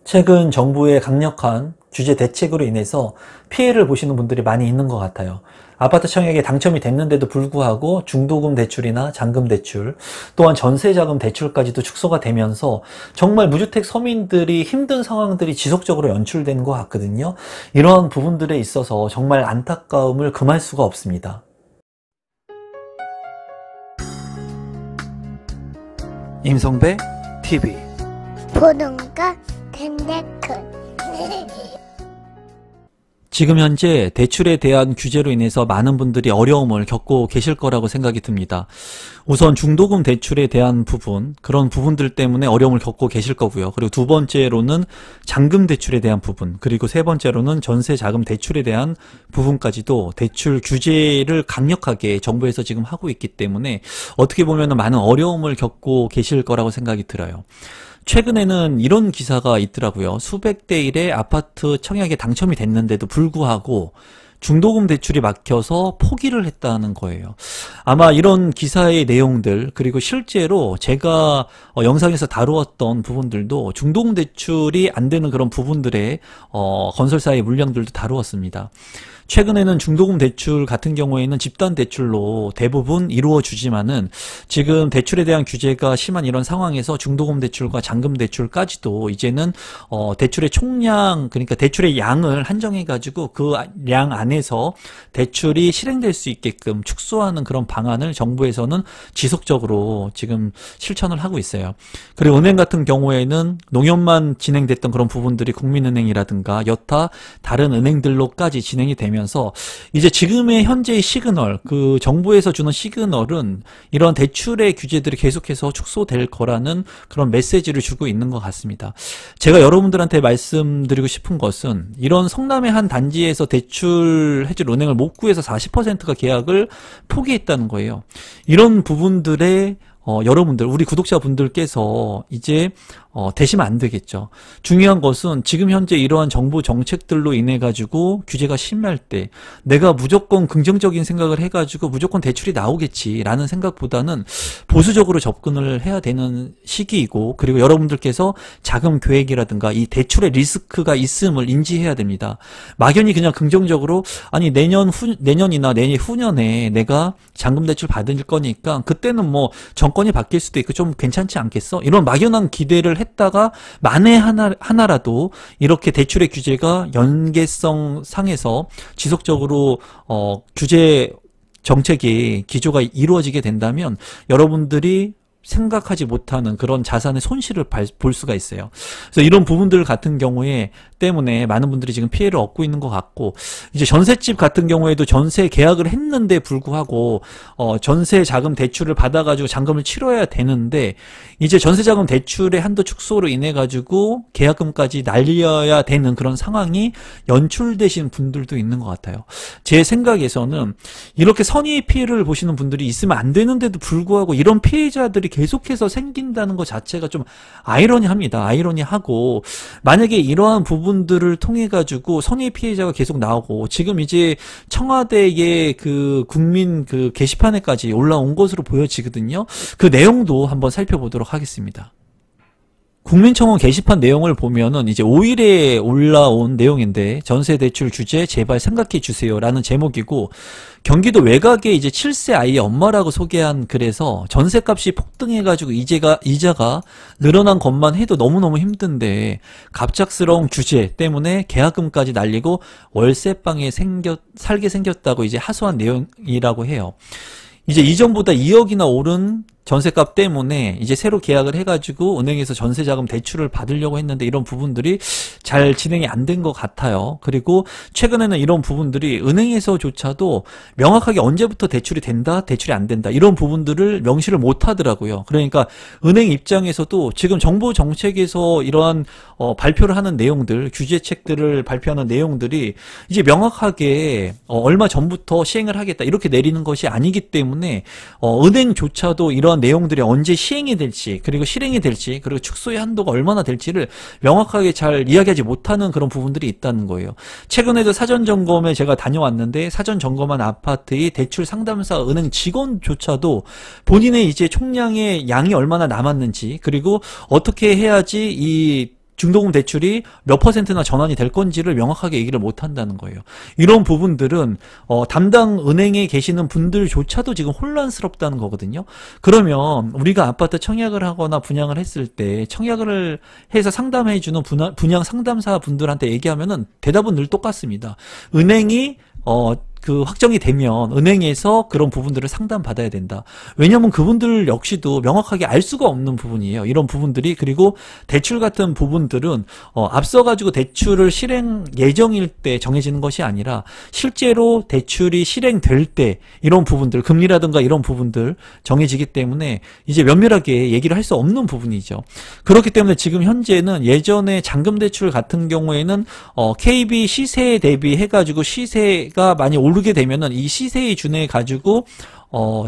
최근 정부의 강력한 규제 대책으로 인해서 피해를 보시는 분들이 많이 있는 것 같아요. 아파트 청약에 당첨이 됐는데도 불구하고 중도금 대출이나 잔금 대출, 또한 전세자금 대출까지도 축소가 되면서 정말 무주택 서민들이 힘든 상황들이 지속적으로 연출되는 것 같거든요. 이러한 부분들에 있어서 정말 안타까움을 금할 수가 없습니다. 임성배 TV 보는 거 댕댕큰 지금 현재 대출에 대한 규제로 인해서 많은 분들이 어려움을 겪고 계실 거라고 생각이 듭니다. 우선 중도금 대출에 대한 부분, 그런 부분들 때문에 어려움을 겪고 계실 거고요. 그리고 두 번째로는 잔금 대출에 대한 부분, 그리고 세 번째로는 전세 자금 대출에 대한 부분까지도 대출 규제를 강력하게 정부에서 지금 하고 있기 때문에 어떻게 보면 많은 어려움을 겪고 계실 거라고 생각이 들어요. 최근에는 이런 기사가 있더라고요. 수백 대 1의 아파트 청약에 당첨이 됐는데도 불구하고 중도금 대출이 막혀서 포기를 했다는 거예요. 아마 이런 기사의 내용들, 그리고 실제로 제가 영상에서 다루었던 부분들도 중도금 대출이 안 되는 그런 부분들의 건설사의 물량들도 다루었습니다. 최근에는 중도금 대출 같은 경우에는 집단 대출로 대부분 이루어지지만은 지금 대출에 대한 규제가 심한 이런 상황에서 중도금 대출과 잔금 대출까지도 이제는 대출의 총량, 그러니까 대출의 양을 한정해 가지고 그 양 안에서 대출이 실행될 수 있게끔 축소하는 그런 방안을 정부에서는 지속적으로 지금 실천을 하고 있어요. 그리고 은행 같은 경우에는 농협만 진행됐던 그런 부분들이 국민은행이라든가 여타 다른 은행들로까지 진행이 되면 이제 지금의 현재의 시그널, 그 정부에서 주는 시그널은 이런 대출의 규제들이 계속해서 축소될 거라는 그런 메시지를 주고 있는 것 같습니다. 제가 여러분들한테 말씀드리고 싶은 것은 이런 성남의 한 단지에서 대출해줄 은행을 못 구해서 40%가 계약을 포기했다는 거예요. 이런 부분들의 여러분들, 우리 구독자분들께서 이제 되시면 안 되겠죠. 중요한 것은 지금 현재 이러한 정부 정책들로 인해 가지고 규제가 심할 때 내가 무조건 긍정적인 생각을 해가지고 무조건 대출이 나오겠지라는 생각보다는 보수적으로 접근을 해야 되는 시기이고, 그리고 여러분들께서 자금 계획이라든가 이 대출의 리스크가 있음을 인지해야 됩니다. 막연히 그냥 긍정적으로 아니 내년이나 내후년에 내가 잔금 대출 받을 거니까 그때는 뭐 정권이 바뀔 수도 있고 좀 괜찮지 않겠어? 이런 막연한 기대를 했다가 만에 하나라도 이렇게 대출의 규제가 연계성 상에서 지속적으로 규제 정책이 기조가 이루어지게 된다면 여러분들이 생각하지 못하는 그런 자산의 손실을 볼 수가 있어요. 그래서 이런 부분들 같은 경우에 때문에 많은 분들이 지금 피해를 얻고 있는 것 같고, 이제 전셋집 같은 경우에도 전세 계약을 했는데 불구하고 전세 자금 대출을 받아가지고 잔금을 치러야 되는데 이제 전세 자금 대출의 한도 축소로 인해 가지고 계약금까지 날려야 되는 그런 상황이 연출되신 분들도 있는 것 같아요. 제 생각에서는 이렇게 선의의 피해를 보시는 분들이 있으면 안 되는데도 불구하고 이런 피해자들이 계속해서 생긴다는 것 자체가 좀 아이러니합니다. 아이러니하고, 만약에 이러한 부분들을 통해 가지고 선의 피해자가 계속 나오고 지금 이제 청와대의 그 국민 그 게시판에까지 올라온 것으로 보여지거든요. 그 내용도 한번 살펴보도록 하겠습니다. 국민청원 게시판 내용을 보면은 이제 5일에 올라온 내용인데, 전세대출 규제 제발 생각해 주세요 라는 제목이고, 경기도 외곽에 이제 7세 아이의 엄마라고 소개한 글에서 전세값이 폭등해가지고 이자가 늘어난 것만 해도 너무너무 힘든데 갑작스러운 규제 때문에 계약금까지 날리고 월세방에 살게 생겼다고 이제 하소한 내용이라고 해요. 이제 이전보다 2억이나 오른 전세값 때문에 이제 새로 계약을 해가지고 은행에서 전세자금 대출을 받으려고 했는데 이런 부분들이 잘 진행이 안 된 것 같아요. 그리고 최근에는 이런 부분들이 은행에서조차도 명확하게 언제부터 대출이 된다, 대출이 안 된다 이런 부분들을 명시를 못 하더라고요. 그러니까 은행 입장에서도 지금 정부 정책에서 이러한 발표를 하는 내용들, 규제책들을 발표하는 내용들이 이제 명확하게 얼마 전부터 시행을 하겠다 이렇게 내리는 것이 아니기 때문에 은행조차도 이러한 내용들이 언제 시행이 될지, 그리고 실행이 될지, 그리고 축소의 한도가 얼마나 될지를 명확하게 잘 이야기하지 못하는 그런 부분들이 있다는 거예요. 최근에도 사전점검에 제가 다녀왔는데 사전점검한 아파트의 대출 상담사 은행 직원조차도 본인의 이제 총량의 양이 얼마나 남았는지, 그리고 어떻게 해야지 이 중도금 대출이 몇 퍼센트나 전환이 될 건지를 명확하게 얘기를 못 한다는 거예요. 이런 부분들은 담당 은행에 계시는 분들조차도 지금 혼란스럽다는 거거든요. 그러면 우리가 아파트 청약을 하거나 분양을 했을 때 청약을 해서 상담해주는 분양 상담사 분들한테 얘기하면은 대답은 늘 똑같습니다. 은행이 확정이 되면 은행에서 그런 부분들을 상담받아야 된다. 왜냐면 그분들 역시도 명확하게 알 수가 없는 부분이에요. 이런 부분들이. 그리고 대출 같은 부분들은 앞서가지고 대출을 실행 예정일 때 정해지는 것이 아니라 실제로 대출이 실행될 때 이런 부분들, 금리라든가 이런 부분들 정해지기 때문에 이제 면밀하게 얘기를 할 수 없는 부분이죠. 그렇기 때문에 지금 현재는 예전에 잔금대출 같은 경우에는 KB 시세에 대비해가지고 시세가 많이 오르게 되면은 이 시세에 준해 가지고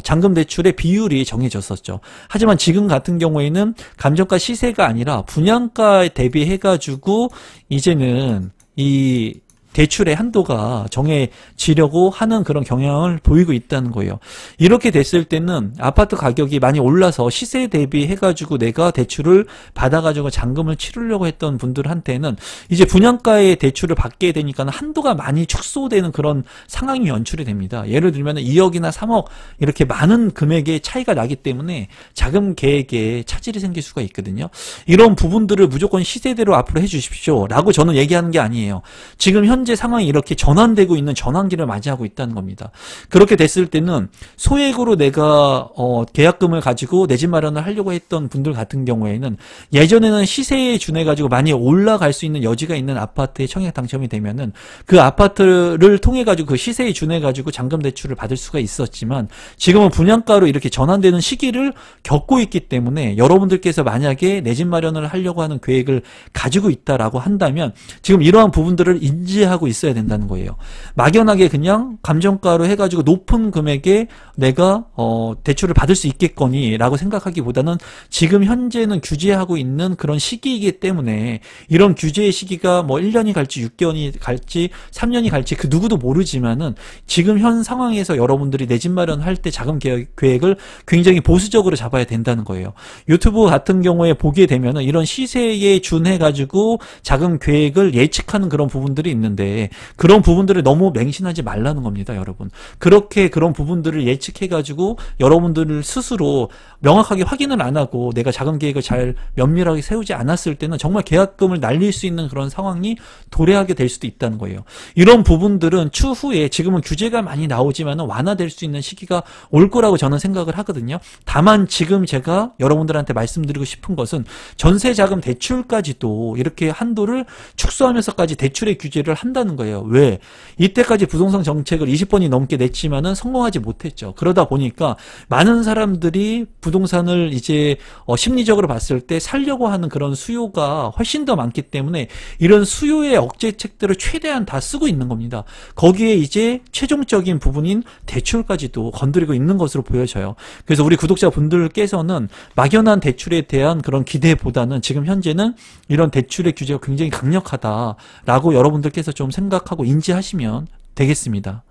잔금 대출의 비율이 정해졌었죠. 하지만 지금 같은 경우에는 감정가 시세가 아니라 분양가에 대비해 가지고 이제는 이 대출의 한도가 정해지려고 하는 그런 경향을 보이고 있다는 거예요. 이렇게 됐을 때는 아파트 가격이 많이 올라서 시세에 대비해가지고 내가 대출을 받아가지고 잔금을 치르려고 했던 분들한테는 이제 분양가의 대출을 받게 되니까 한도가 많이 축소되는 그런 상황이 연출이 됩니다. 예를 들면 2억이나 3억 이렇게 많은 금액의 차이가 나기 때문에 자금 계획에 차질이 생길 수가 있거든요. 이런 부분들을 무조건 시세대로 앞으로 해주십시오 라고 저는 얘기하는 게 아니에요. 지금 현재 상황이 이렇게 전환되고 있는 전환기를 맞이하고 있다는 겁니다. 그렇게 됐을 때는 소액으로 내가 계약금을 가지고 내 집 마련을 하려고 했던 분들 같은 경우에는 예전에는 시세에 준해 가지고 많이 올라갈 수 있는 여지가 있는 아파트에 청약 당첨이 되면은 그 아파트를 통해 가지고 그 시세에 준해 가지고 잔금 대출을 받을 수가 있었지만 지금은 분양가로 이렇게 전환되는 시기를 겪고 있기 때문에 여러분들께서 만약에 내 집 마련을 하려고 하는 계획을 가지고 있다라고 한다면 지금 이러한 부분들을 인지하고 있어야 된다는 거예요. 막연하게 그냥 감정가로 해가지고 높은 금액에 내가 대출을 받을 수 있겠거니 라고 생각하기보다는 지금 현재는 규제하고 있는 그런 시기이기 때문에 이런 규제의 시기가 뭐 1년이 갈지 6개월이 갈지 3년이 갈지 그 누구도 모르지만은 지금 현 상황에서 여러분들이 내 집 마련할 때 자금 계획을 굉장히 보수적으로 잡아야 된다는 거예요. 유튜브 같은 경우에 보게 되면은 이런 시세에 준해 가지고 자금 계획을 예측하는 그런 부분들이 있는데 그런 부분들을 너무 맹신하지 말라는 겁니다, 여러분. 그렇게 그런 부분들을 예측해 가지고 여러분들 스스로 명확하게 확인을 안 하고 내가 자금 계획을 잘 면밀하게 세우지 않았을 때는 정말 계약금을 날릴 수 있는 그런 상황이 도래하게 될 수도 있다는 거예요. 이런 부분들은 추후에 지금은 규제가 많이 나오지만 완화될 수 있는 시기가 올 거라고 저는 생각을 하거든요. 다만 지금 제가 여러분들한테 말씀드리고 싶은 것은 전세자금 대출까지도 이렇게 한도를 축소하면서까지 대출의 규제를 한다는 거예요. 왜? 이때까지 부동산 정책을 20번이 넘게 냈지만은 성공하지 못했죠. 그러다 보니까 많은 사람들이 부동산을 이제 심리적으로 봤을 때 살려고 하는 그런 수요가 훨씬 더 많기 때문에 이런 수요의 억제책들을 최대한 다 쓰고 있는 겁니다. 거기에 이제 최종적인 부분인 대출까지도 건드리고 있는 것으로 보여져요. 그래서 우리 구독자분들께서는 막연한 대출에 대한 그런 기대보다는 지금 현재는 이런 대출의 규제가 굉장히 강력하다라고 여러분들께서 좀 생각하고 인지하시면 되겠습니다.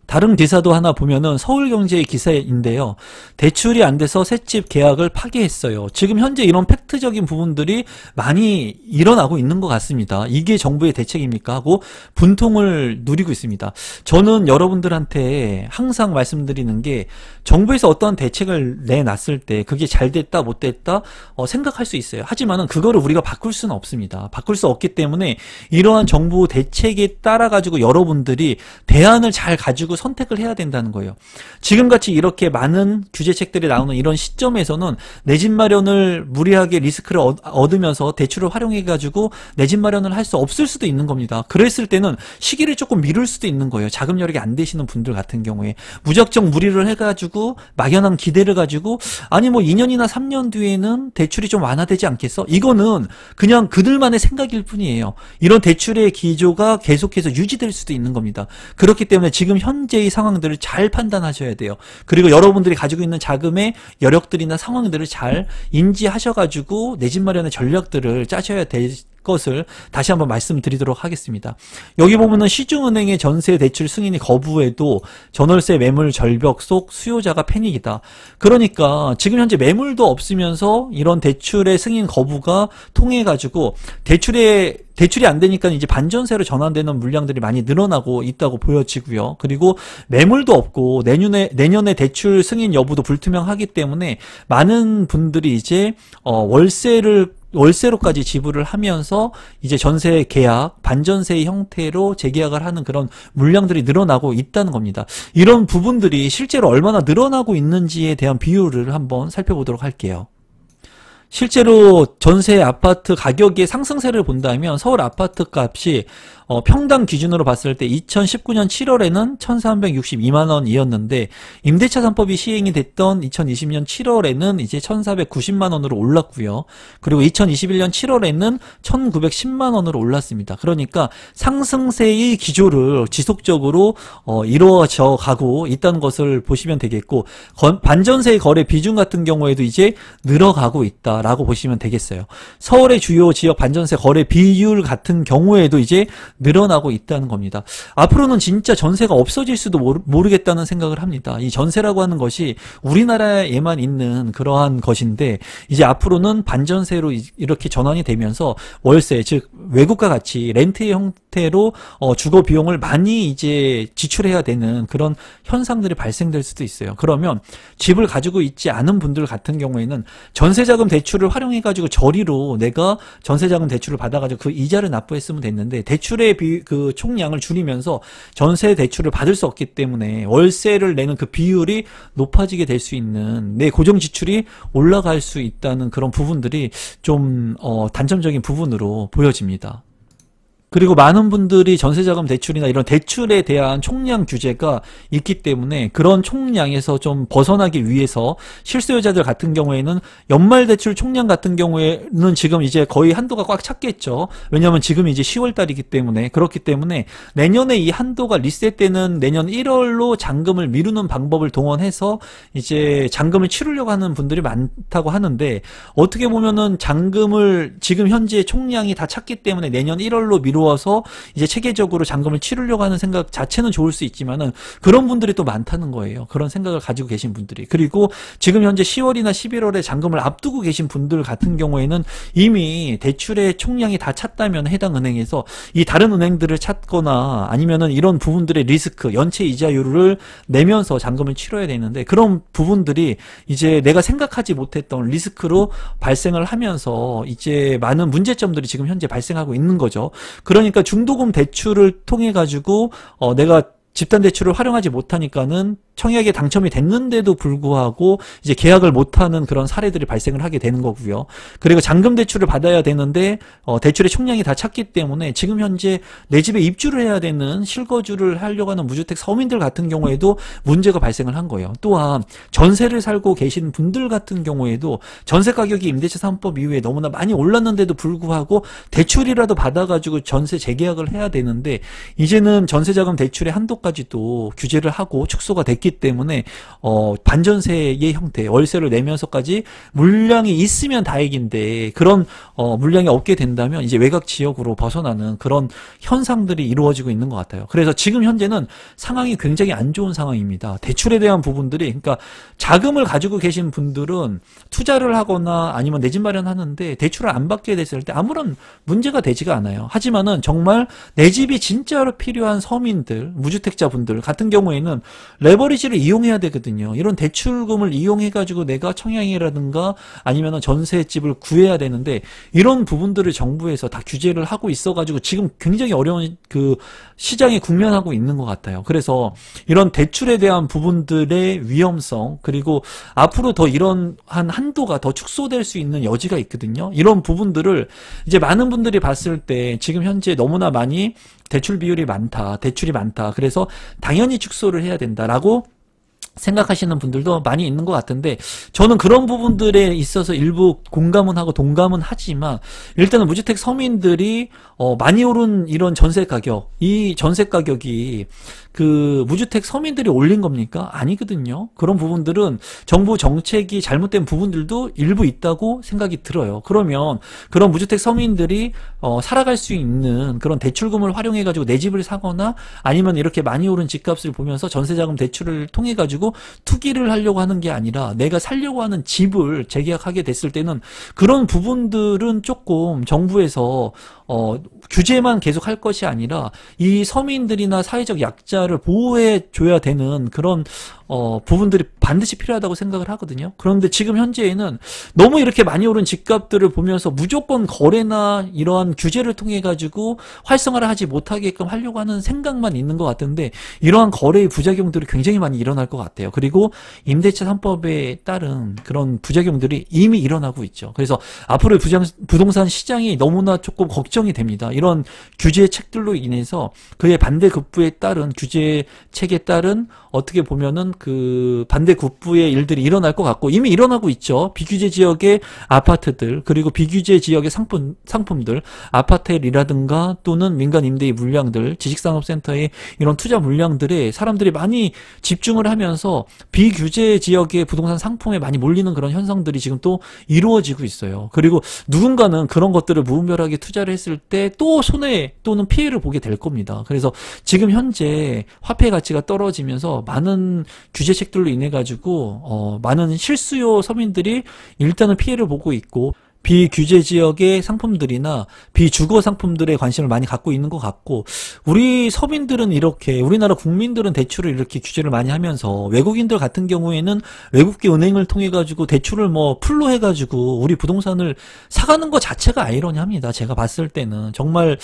다른 기사도 하나 보면은 서울경제의 기사인데요. 대출이 안 돼서 새집 계약을 파기했어요. 지금 현재 이런 팩트적인 부분들이 많이 일어나고 있는 것 같습니다. 이게 정부의 대책입니까? 하고 분통을 누리고 있습니다. 저는 여러분들한테 항상 말씀드리는 게 정부에서 어떤 대책을 내놨을 때 그게 잘 됐다 못 됐다 생각할 수 있어요. 하지만은 그거를 우리가 바꿀 수는 없습니다. 바꿀 수 없기 때문에 이러한 정부 대책에 따라 가지고 여러분들이 대안을 잘 가지고 선택을 해야 된다는 거예요. 지금같이 이렇게 많은 규제책들이 나오는 이런 시점에서는 내 집 마련을 무리하게 리스크를 얻으면서 대출을 활용해 가지고 내 집 마련을 할 수 없을 수도 있는 겁니다. 그랬을 때는 시기를 조금 미룰 수도 있는 거예요. 자금 여력이 안 되시는 분들 같은 경우에 무작정 무리를 해가지고 막연한 기대를 가지고 아니 뭐 2년이나 3년 뒤에는 대출이 좀 완화되지 않겠어? 이거는 그냥 그들만의 생각일 뿐이에요. 이런 대출의 기조가 계속해서 유지될 수도 있는 겁니다. 그렇기 때문에 지금 현재의 상황들을 잘 판단하셔야 돼요. 그리고 여러분들이 가지고 있는 자금의 여력들이나 상황들을 잘 인지하셔가지고 내 집 마련의 전략들을 짜셔야 될 것을 다시 한번 말씀드리도록 하겠습니다. 여기 보면은 시중은행의 전세 대출 승인이 거부해도 전월세 매물 절벽 속 수요자가 패닉이다. 그러니까 지금 현재 매물도 없으면서 이런 대출의 승인 거부가 통해가지고 대출이 안 되니까 이제 반전세로 전환되는 물량들이 많이 늘어나고 있다고 보여지고요. 그리고 매물도 없고 내년에 대출 승인 여부도 불투명하기 때문에 많은 분들이 이제 월세로까지 지불을 하면서 이제 전세 계약, 반전세 형태로 재계약을 하는 그런 물량들이 늘어나고 있다는 겁니다. 이런 부분들이 실제로 얼마나 늘어나고 있는지에 대한 비율을 한번 살펴보도록 할게요. 실제로 전세 아파트 가격의 상승세를 본다면 서울 아파트 값이 평당 기준으로 봤을 때 2019년 7월에는 1,362만 원이었는데 임대차 3법이 시행이 됐던 2020년 7월에는 이제 1,490만 원으로 올랐고요. 그리고 2021년 7월에는 1,910만 원으로 올랐습니다. 그러니까 상승세의 기조를 지속적으로 이루어져 가고 있다는 것을 보시면 되겠고, 반전세 거래 비중 같은 경우에도 이제 늘어가고 있다라고 보시면 되겠어요. 서울의 주요 지역 반전세 거래 비율 같은 경우에도 이제 늘어나고 있다는 겁니다. 앞으로는 진짜 전세가 없어질 수도 모르겠다는 생각을 합니다. 이 전세라고 하는 것이 우리나라에만 있는 그러한 것인데 이제 앞으로는 반전세로 이렇게 전환이 되면서 월세, 즉 외국과 같이 렌트의 형태로 주거 비용을 많이 이제 지출해야 되는 그런 현상들이 발생될 수도 있어요. 그러면 집을 가지고 있지 않은 분들 같은 경우에는 전세자금 대출을 활용해가지고 저리로 내가 전세자금 대출을 받아가지고 그 이자를 납부했으면 됐는데 대출의 그 총량을 줄이면서 전세 대출을 받을 수 없기 때문에 월세를 내는 그 비율이 높아지게 될 수 있는, 내 고정 지출이 올라갈 수 있다는 그런 부분들이 좀 단점적인 부분으로 보여집니다. 그리고 많은 분들이 전세자금 대출이나 이런 대출에 대한 총량 규제가 있기 때문에 그런 총량에서 좀 벗어나기 위해서 실수요자들 같은 경우에는 연말 대출 총량 같은 경우에는 지금 이제 거의 한도가 꽉 찼겠죠. 왜냐하면 지금 이제 10월 달이기 때문에. 그렇기 때문에 내년에 이 한도가 리셋되는 내년 1월로 잔금을 미루는 방법을 동원해서 이제 잔금을 치르려고 하는 분들이 많다고 하는데, 어떻게 보면은 잔금을 지금 현재 총량이 다 찼기 때문에 내년 1월로 미루어서 이제 체계적으로 잔금을 치르려고 하는 생각 자체는 좋을 수 있지만은 그런 분들이 또 많다는 거예요. 그런 생각을 가지고 계신 분들이. 그리고 지금 현재 10월이나 11월에 잔금을 앞두고 계신 분들 같은 경우에는 이미 대출의 총량이 다 찼다면 해당 은행에서 이 다른 은행들을 찾거나 아니면은 이런 부분들의 리스크, 연체 이자율을 내면서 잔금을 치러야 되는데, 그런 부분들이 이제 내가 생각하지 못했던 리스크로 발생을 하면서 이제 많은 문제점들이 지금 현재 발생하고 있는 거죠. 그러니까 중도금 대출을 통해 가지고 내가 집단 대출을 활용하지 못하니까는 청약에 당첨이 됐는데도 불구하고 이제 계약을 못하는 그런 사례들이 발생을 하게 되는 거고요. 그리고 잔금 대출을 받아야 되는데 대출의 총량이 다 찼기 때문에 지금 현재 내 집에 입주를 해야 되는, 실거주를 하려고 하는 무주택 서민들 같은 경우에도 문제가 발생을 한 거예요. 또한 전세를 살고 계신 분들 같은 경우에도 전세 가격이 임대차 3법 이후에 너무나 많이 올랐는데도 불구하고 대출이라도 받아가지고 전세 재계약을 해야 되는데, 이제는 전세자금 대출의 한도까지도 규제를 하고 축소가 됐기 때문에 반전세의 형태, 월세를 내면서까지 물량이 있으면 다행인데 그런 물량이 없게 된다면 이제 외곽 지역으로 벗어나는 그런 현상들이 이루어지고 있는 것 같아요. 그래서 지금 현재는 상황이 굉장히 안 좋은 상황입니다. 대출에 대한 부분들이, 그러니까 자금을 가지고 계신 분들은 투자를 하거나 아니면 내 집 마련하는데 대출을 안 받게 됐을 때 아무런 문제가 되지가 않아요. 하지만은 정말 내 집이 진짜로 필요한 서민들, 무주택자분들 같은 경우에는 레버리지를 이용해야 되거든요. 이런 대출금을 이용해가지고 내가 청약이라든가 아니면은 전세집을 구해야 되는데, 이런 부분들을 정부에서 다 규제를 하고 있어가지고 지금 굉장히 어려운 그 시장에 국면하고 있는 것 같아요. 그래서 이런 대출에 대한 부분들의 위험성, 그리고 앞으로 더 이런 한도가 더 축소될 수 있는 여지가 있거든요. 이런 부분들을 이제 많은 분들이 봤을 때 지금 현재 너무나 많이 대출 비율이 많다, 대출이 많다, 그래서 당연히 축소를 해야 된다라고 생각하시는 분들도 많이 있는 것 같은데, 저는 그런 부분들에 있어서 일부 공감은 하고 동감은 하지만, 일단은 무주택 서민들이 많이 오른 이런 전세 가격, 이 전세 가격이 그 무주택 서민들이 올린 겁니까? 아니거든요. 그런 부분들은 정부 정책이 잘못된 부분들도 일부 있다고 생각이 들어요. 그러면 그런 무주택 서민들이 살아갈 수 있는 그런 대출금을 활용해 가지고 내 집을 사거나 아니면 이렇게 많이 오른 집값을 보면서 전세자금 대출을 통해 가지고 투기를 하려고 하는 게 아니라 내가 살려고 하는 집을 재계약하게 됐을 때는 그런 부분들은 조금 정부에서 규제만 계속 할 것이 아니라 이 서민들이나 사회적 약자를 보호해 줘야 되는 그런 부분들이 반드시 필요하다고 생각을 하거든요. 그런데 지금 현재에는 너무 이렇게 많이 오른 집값들을 보면서 무조건 거래나 이러한 규제를 통해 가지고 활성화를 하지 못하게끔 하려고 하는 생각만 있는 것 같은데 이러한 거래의 부작용들이 굉장히 많이 일어날 것 같아요. 그리고 임대차 3법에 따른 그런 부작용들이 이미 일어나고 있죠. 그래서 앞으로의 부동산 시장이 너무나 조금 걱정이 됩니다. 이런 규제책들로 인해서 그의 반대급부에 따른 규제책에 따른 어떻게 보면은 그 반대급부의 일들이 일어날 것 같고 이미 일어나고 있죠. 비규제 지역의 아파트들 그리고 비규제 지역의 상품들 아파텔이라든가 또는 민간 임대의 물량들 지식산업센터의 이런 투자 물량들에 사람들이 많이 집중을 하면서 비규제 지역의 부동산 상품에 많이 몰리는 그런 현상들이 지금 또 이루어지고 있어요. 그리고 누군가는 그런 것들을 무분별하게 투자를 했을 때 또 손해 또는 피해를 보게 될 겁니다. 그래서 지금 현재 화폐 가치가 떨어지면서 많은 규제책들로 인해 가지고 많은 실수요 서민들이 일단은 피해를 보고 있고 비규제 지역의 상품들이나 비주거 상품들에 관심을 많이 갖고 있는 것 같고 우리 서민들은 이렇게 우리나라 국민들은 대출을 이렇게 규제를 많이 하면서 외국인들 같은 경우에는 외국계 은행을 통해 가지고 대출을 뭐 풀로 해 가지고 우리 부동산을 사가는 것 자체가 아이러니합니다. 제가 봤을 때는 정말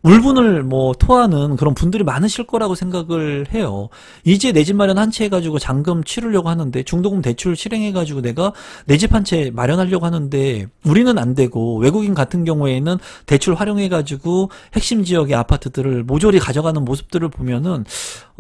울분을 뭐 토하는 그런 분들이 많으실 거라고 생각을 해요. 이제 내 집 마련 한 채 해가지고 잔금 치르려고 하는데 중도금 대출 실행해가지고 내가 내 집 한 채 마련하려고 하는데 우리는 안 되고 외국인 같은 경우에는 대출 활용해가지고 핵심 지역의 아파트들을 모조리 가져가는 모습들을 보면은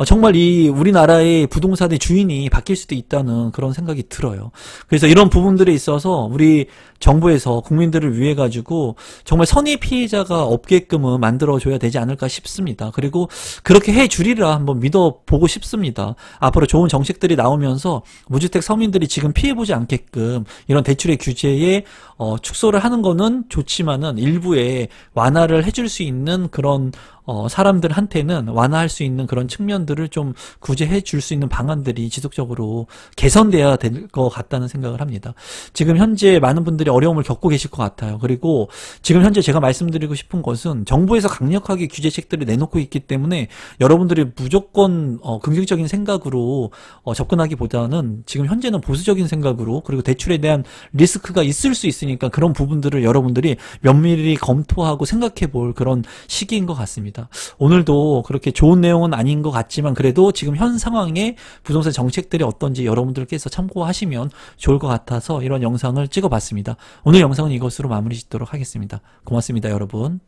정말 이 우리나라의 부동산의 주인이 바뀔 수도 있다는 그런 생각이 들어요. 그래서 이런 부분들에 있어서 우리 정부에서 국민들을 위해 가지고 정말 선의 피해자가 없게끔은 만들어줘야 되지 않을까 싶습니다. 그리고 그렇게 해주리라 한번 믿어보고 싶습니다. 앞으로 좋은 정책들이 나오면서 무주택 서민들이 지금 피해보지 않게끔 이런 대출의 규제에 축소를 하는 거는 좋지만은 일부에 완화를 해줄 수 있는 그런 사람들한테는 완화할 수 있는 그런 측면들을 좀 구제해 줄 수 있는 방안들이 지속적으로 개선돼야 될 것 같다는 생각을 합니다. 지금 현재 많은 분들이 어려움을 겪고 계실 것 같아요. 그리고 지금 현재 제가 말씀드리고 싶은 것은 정부에서 강력하게 규제책들을 내놓고 있기 때문에 여러분들이 무조건 긍정적인 생각으로 접근하기보다는 지금 현재는 보수적인 생각으로 그리고 대출에 대한 리스크가 있을 수 있으니까 그런 부분들을 여러분들이 면밀히 검토하고 생각해 볼 그런 시기인 것 같습니다. 오늘도 그렇게 좋은 내용은 아닌 것 같지만 그래도 지금 현 상황에 부동산 정책들이 어떤지 여러분들께서 참고하시면 좋을 것 같아서 이런 영상을 찍어봤습니다. 오늘 영상은 이것으로 마무리 짓도록 하겠습니다. 고맙습니다, 여러분.